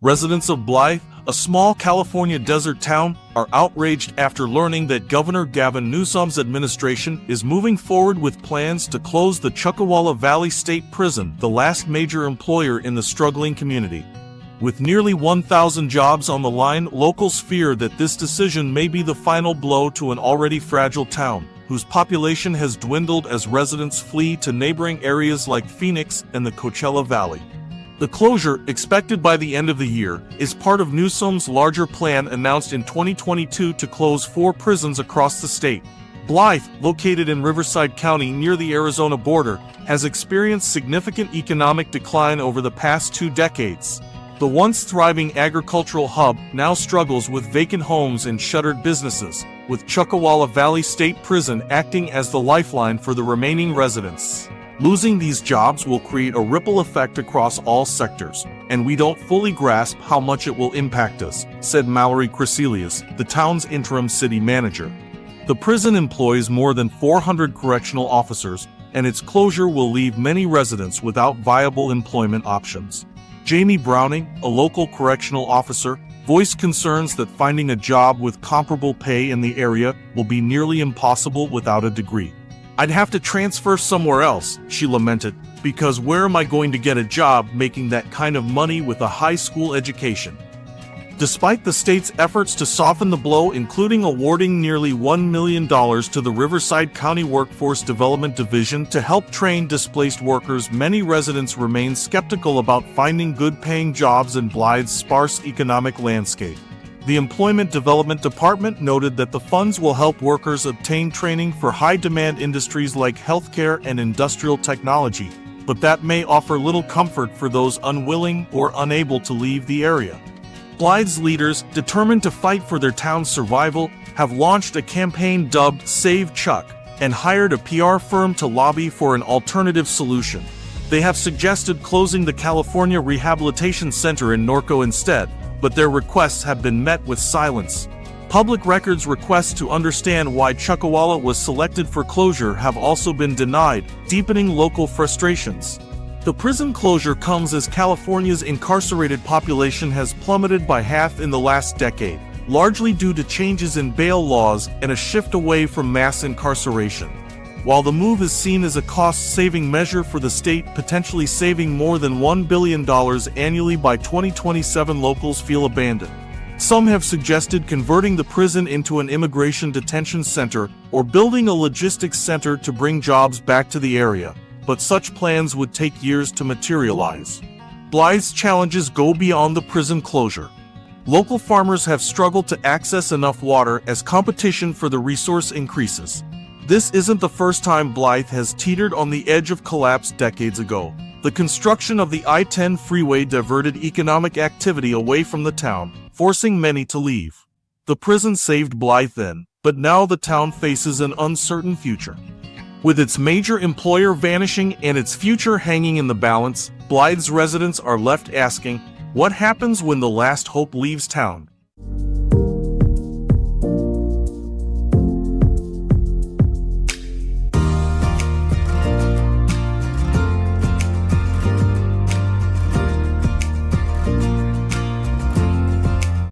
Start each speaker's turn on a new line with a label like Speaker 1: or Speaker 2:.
Speaker 1: Residents of Blythe, a small California desert town, are outraged after learning that Governor Gavin Newsom's administration is moving forward with plans to close the Chuckawalla Valley State Prison, the last major employer in the struggling community. With nearly 1,000 jobs on the line, locals fear that this decision may be the final blow to an already fragile town, whose population has dwindled as residents flee to neighboring areas like Phoenix and the Coachella Valley. The closure, expected by the end of the year, is part of Newsom's larger plan announced in 2022 to close 4 prisons across the state. Blythe, located in Riverside County near the Arizona border, has experienced significant economic decline over the past 2 decades. The once thriving agricultural hub now struggles with vacant homes and shuttered businesses, with Chuckawalla Valley State Prison acting as the lifeline for the remaining residents. Losing these jobs will create a ripple effect across all sectors, and we don't fully grasp how much it will impact us, said Mallory Crecelius, the town's interim city manager. The prison employs more than 400 correctional officers, and its closure will leave many residents without viable employment options. Jamie Browning, a local correctional officer, voiced concerns that finding a job with comparable pay in the area will be nearly impossible without a degree. "I'd have to transfer somewhere else," she lamented, "because where am I going to get a job making that kind of money with a high school education?" Despite the state's efforts to soften the blow, including awarding nearly $1 million to the Riverside County Workforce Development Division to help train displaced workers, many residents remain skeptical about finding good-paying jobs in Blythe's sparse economic landscape. The Employment Development Department noted that the funds will help workers obtain training for high-demand industries like healthcare and industrial technology, but that may offer little comfort for those unwilling or unable to leave the area. Blythe's leaders, determined to fight for their town's survival, have launched a campaign dubbed Save Chuck and hired a PR firm to lobby for an alternative solution. They have suggested closing the California Rehabilitation Center in Norco instead, but their requests have been met with silence. Public records requests to understand why Chuckawalla was selected for closure have also been denied, deepening local frustrations. The prison closure comes as California's incarcerated population has plummeted by half in the last decade, largely due to changes in bail laws and a shift away from mass incarceration. While the move is seen as a cost-saving measure for the state, potentially saving more than $1 billion annually by 2027, locals feel abandoned. Some have suggested converting the prison into an immigration detention center or building a logistics center to bring jobs back to the area, but such plans would take years to materialize. Blythe's challenges go beyond the prison closure. Local farmers have struggled to access enough water as competition for the resource increases. This isn't the first time Blythe has teetered on the edge of collapse decades ago. The construction of the I-10 freeway diverted economic activity away from the town, forcing many to leave. The prison saved Blythe then, but now the town faces an uncertain future. With its major employer vanishing and its future hanging in the balance, Blythe's residents are left asking, what happens when the last hope leaves town?